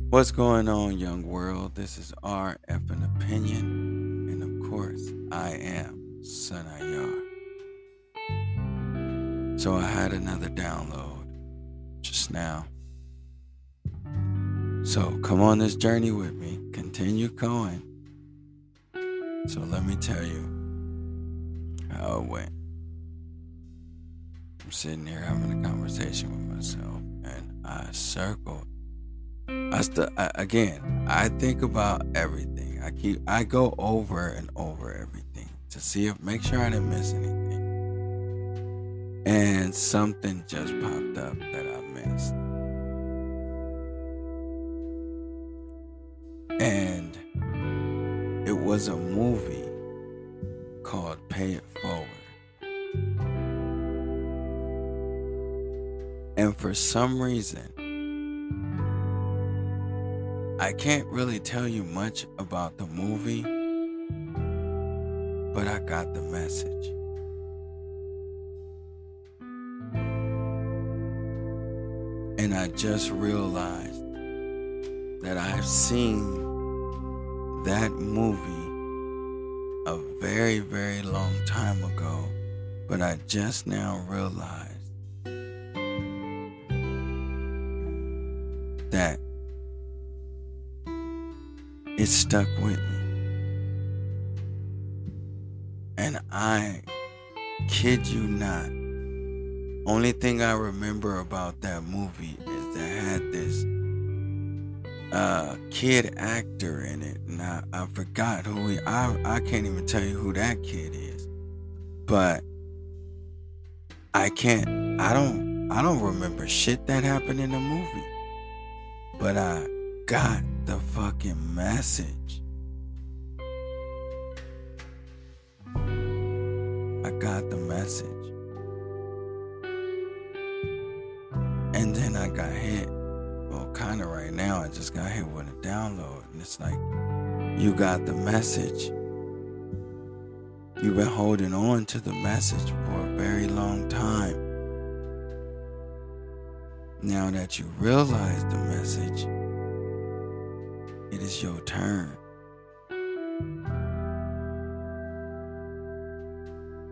What's going on, young world? This is RF an Opinion, and of course, I am Sanayar. So I had another download just now. So come on this journey with me. Continue going. So let me tell you how it went. I'm sitting here having a conversation with myself, and I circled. I think about everything. I go over and over everything to make sure I didn't miss anything. And something just popped up that I missed. And it was a movie called Pay It Forward. And for some reason, I can't really tell you much about the movie, but I got the message. And I just realized that I've seen that movie a very, very long time ago, but I just now realized that it stuck with me. And I kid you not, only thing I remember about that movie is that it had this kid actor in it, and I forgot I can't even tell you who that kid is. But I don't remember shit that happened in the movie. But I got the fucking message. I got the message. And then I got hit. Well, kind of right now, I just got hit with a download. And it's like, you got the message. You've been holding on to the message for a very long time. Now that you realize the message, it is your turn.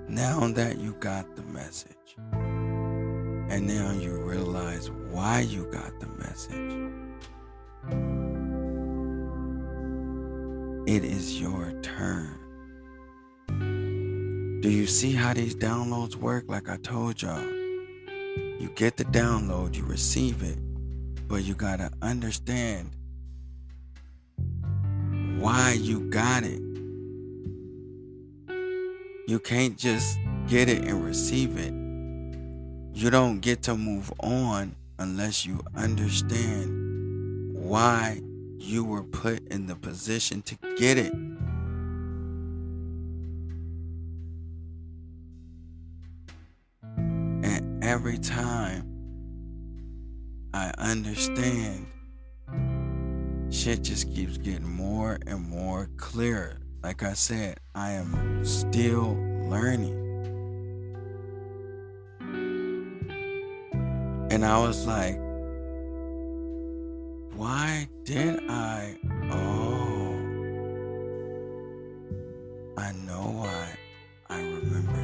Now that you got the message, and now you realize why you got the message, it is your turn. Do you see how these downloads work? Like I told y'all, you get the download, you receive it, but you gotta understand why you got it. You can't just get it and receive it. You don't get to move on unless you understand why you were put in the position to get it. And every time I understand, shit just keeps getting more and more clearer. Like I said, I am still learning. And I was like, why did I? Oh, I know why I remember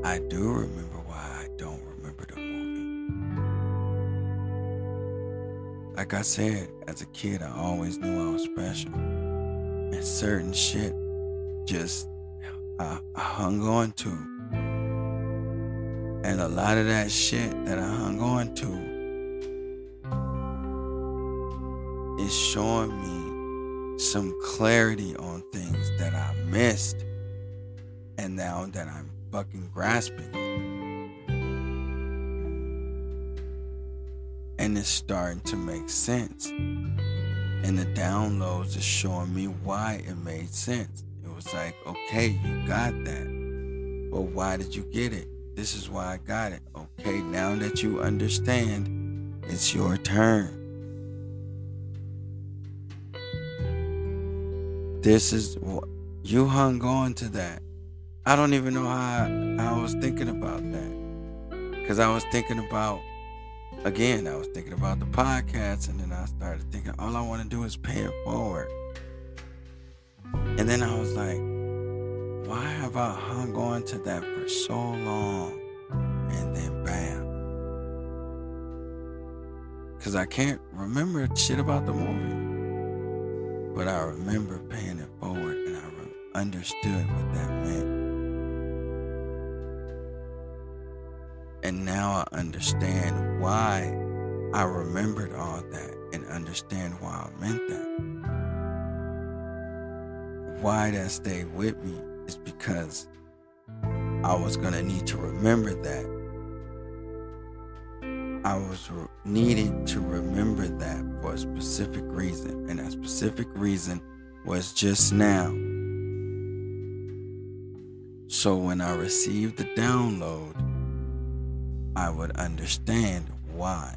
that. I do remember why I don't remember the movie. Like I said, as a kid, I always knew I was special. And certain shit just I hung on to. And a lot of that shit that I hung on to is showing me some clarity on things that I missed. And now that I'm fucking grasping it. And it's starting to make sense. And the downloads are showing me why it made sense. It was like, okay, you got that. But why did you get it? This is why I got it. Okay, now that you understand, it's your turn. This is what you hung on to that. I don't even know how I was thinking about that. Because I was thinking about again, I was thinking about the podcast, and then I started thinking, all I want to do is pay it forward. And then I was like, why have I hung on to that for so long? And then bam. Because I can't remember shit about the movie. But I remember paying it forward, and I understood what that meant. And now I understand why I remembered all that, and understand why I meant that. Why that stayed with me is because I was going to need to remember that. I was needed to remember that for a specific reason. And that specific reason was just now. So when I received the download, I would understand why.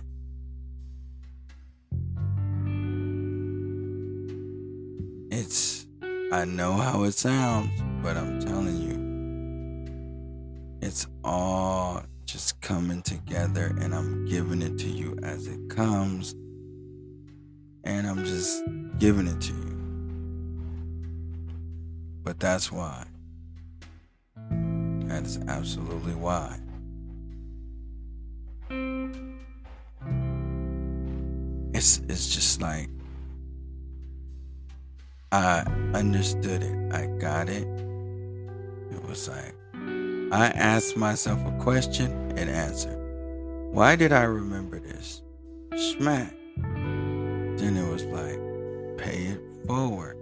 I know how it sounds, but I'm telling you, it's all just coming together, and I'm giving it to you as it comes, and I'm just giving it to you. But that's why. That is absolutely why. It's just like, I understood it. I got it. It was like, I asked myself a question and answered. Why did I remember this? Smack. Then it was like, pay it forward.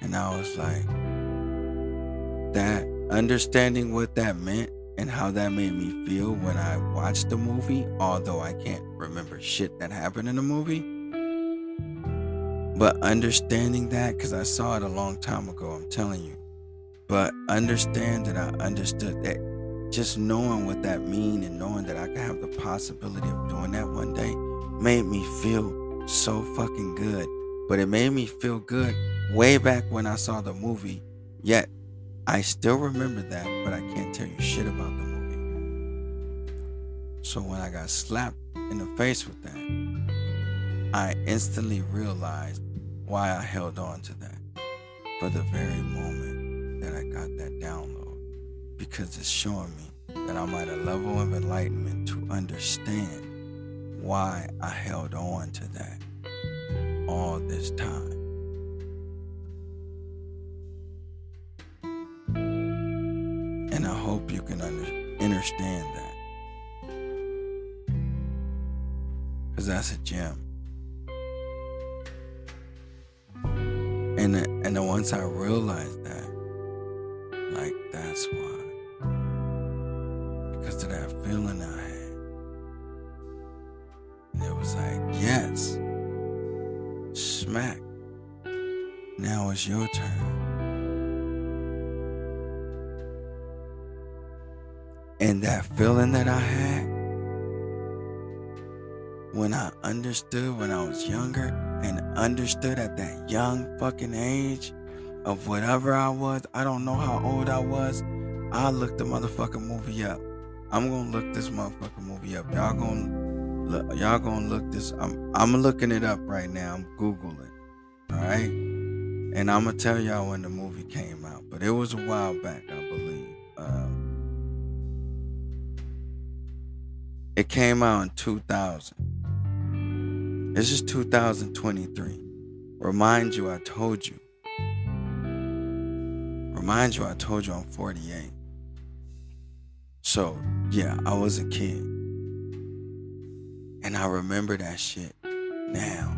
And I was like, that understanding what that meant and how that made me feel when I watched the movie, although I can't remember shit that happened in the movie. But understanding that, because I saw it a long time ago, I'm telling you. But understand that I understood that, just knowing what that mean and knowing that I could have the possibility of doing that one day made me feel so fucking good. But it made me feel good way back when I saw the movie. Yet, I still remember that, but I can't tell you shit about the movie. So when I got slapped in the face with that, I instantly realized why I held on to that for the very moment that I got that download, because it's showing me that I'm at a level of enlightenment to understand why I held on to that all this time. And I hope you can understand that, because that's a gem. And then once I realized that, like, that's why. Because of that feeling I had. And it was like, yes, smack. Now it's your turn. And that feeling that I had when I understood when I was younger, and understood at that young fucking age of whatever I was. I don't know how old I was. I looked the motherfucking movie up. I'm gonna look this motherfucking movie up. Y'all gonna look this. I'm looking it up right now. I'm Googling. Alright? And I'm gonna tell y'all when the movie came out. But it was a while back, I believe. It came out in 2000. This is 2023. Remind you I told you I'm 48. So, yeah, I was a kid. And I remember that shit now.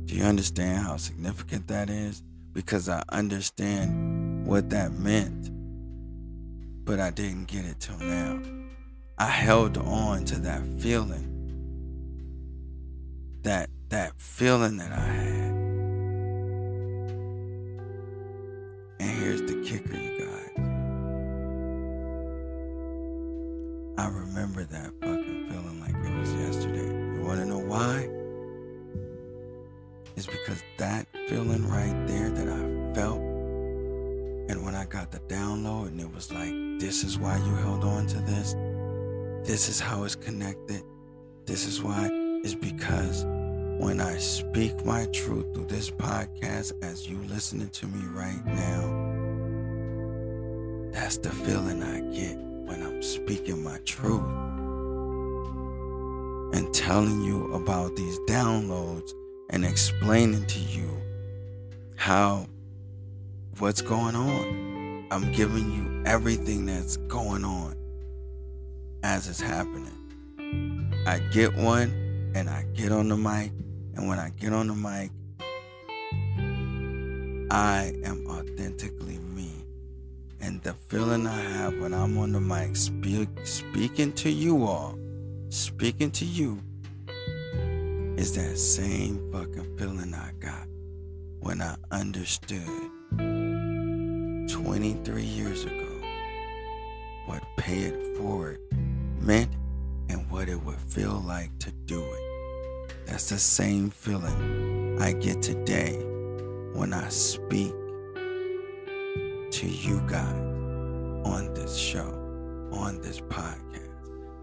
Do you understand how significant that is? Because I understand what that meant, but I didn't get it till now. I held on to that feeling. That feeling that I had. And here's the kicker, you guys. I remember that fucking feeling like it was yesterday. You wanna know why? It's because that feeling right there that I felt, and when I got the download and it was like, this is why you held on to this, this is how it's connected. This is why. It's because when I speak my truth through this podcast, as you listening to me right now, that's the feeling I get when I'm speaking my truth and telling you about these downloads and explaining to you what's going on. I'm giving you everything that's going on as it's happening. I get one and I get on the mic, and when I get on the mic, I am authentically me. And the feeling I have when I'm on the mic speaking to you all, speaking to you, is that same fucking feeling I got when I understood 23 years ago what pay it forward meant and what it would feel like to do it. That's the same feeling I get today when I speak to you guys on this show, on this podcast,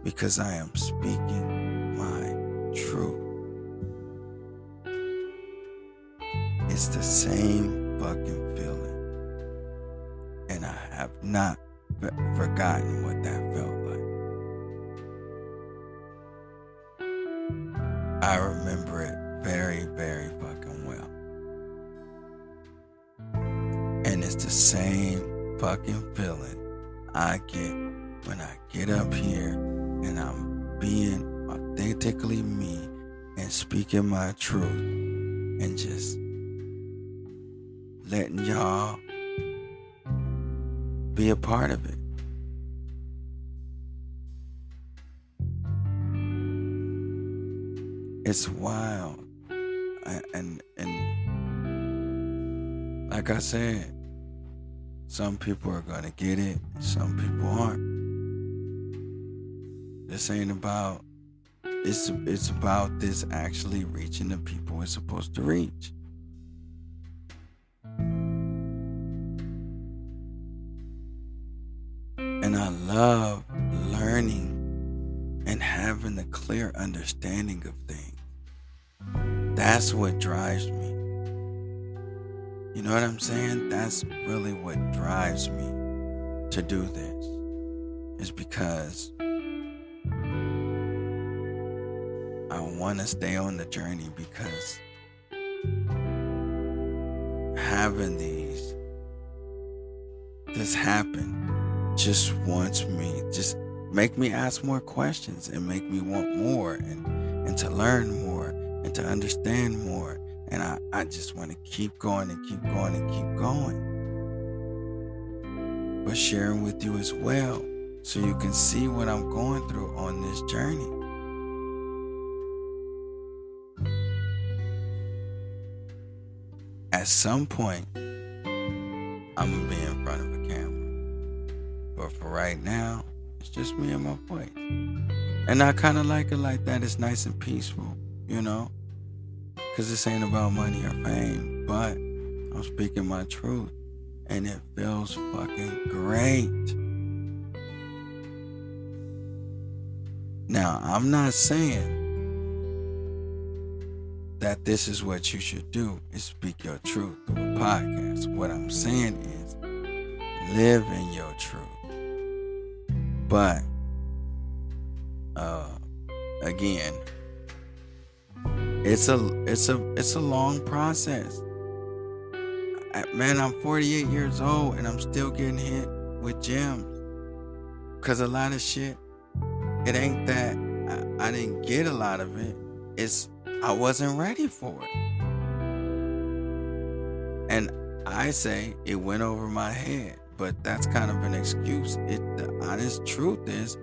because I am speaking my truth. It's the same fucking feeling, and I have not forgotten what that felt like. I remember it very, very fucking well. And it's the same fucking feeling I get when I get up here and I'm being authentically me and speaking my truth and just letting y'all be a part of it. It's wild. And like I said, some people are gonna get it, some people aren't. This ain't about, it's about this actually reaching the people it's supposed to reach. And I love learning and having a clear understanding of things. That's what drives me. You know what I'm saying? That's really what drives me to do this. Is because I want to stay on the journey, because having this happen just wants me, just make me ask more questions and make me want more and to learn more and to understand more. And I just want to keep going and keep going and keep going. But sharing with you as well, so you can see what I'm going through on this journey. At some point, I'm going to be in front of a camera. But for right now, it's just me and my voice. And I kind of like it like that. It's nice and peaceful, you know? Because this ain't about money or fame. But I'm speaking my truth. And it feels fucking great. Now, I'm not saying that this is what you should do, is speak your truth through a podcast. What I'm saying is live in your truth. But again, it's a long process. Man, I'm 48 years old and I'm still getting hit with gems. Cause a lot of shit, it ain't that I didn't get a lot of it. It's I wasn't ready for it. And I say it went over my head, but that's kind of an excuse. The honest truth is,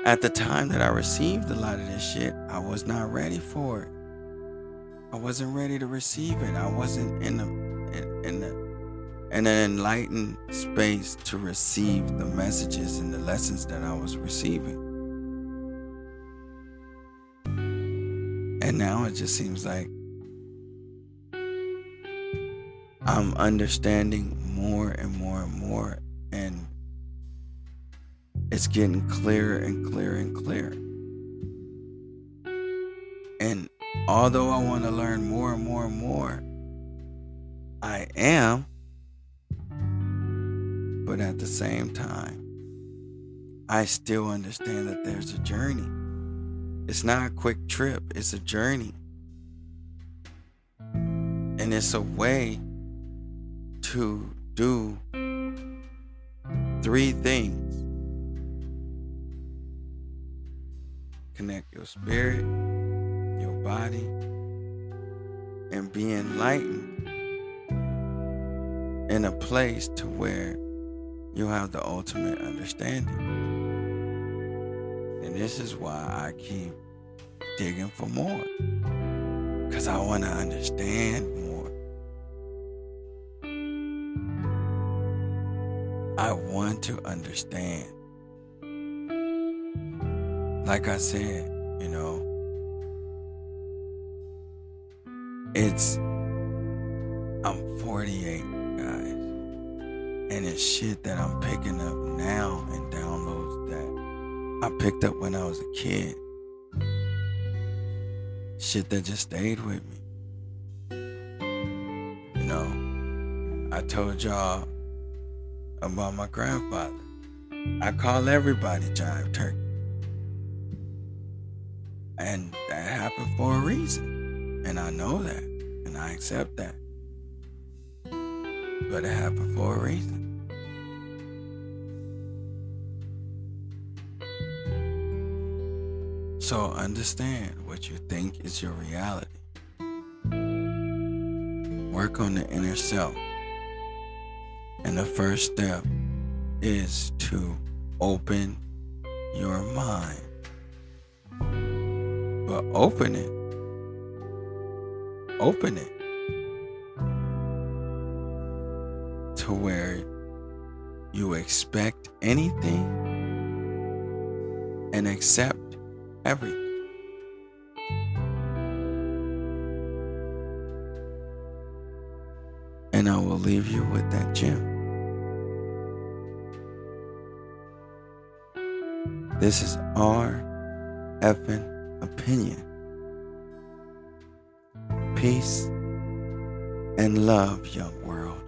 at the time that I received a lot of this shit, I was not ready for it. I wasn't ready to receive it. I wasn't in an enlightened space to receive the messages and the lessons that I was receiving. And now it just seems like I'm understanding more and more and more, and it's getting clearer and clearer and clearer. And although I want to learn more and more and more, I am. But at the same time, I still understand that there's a journey. It's not a quick trip, it's a journey. And it's a way to do 3 things: connect your spirit, your body, and be enlightened in a place to where you have the ultimate understanding. And this is why I keep digging for more, because I want to understand more. I want to understand. Like I said, I'm 48, guys, and it's shit that I'm picking up now and downloads that I picked up when I was a kid. Shit that just stayed with me. I told y'all about my grandfather. I call everybody Jive Turkey. And that happened for a reason. And I know that. And I accept that. But it happened for a reason. So understand what you think is your reality. Work on the inner self. And the first step is to open your mind. But open it. To where you expect anything and accept everything. And I will leave you with that gem. This is our effing opinion. Peace and love, young world.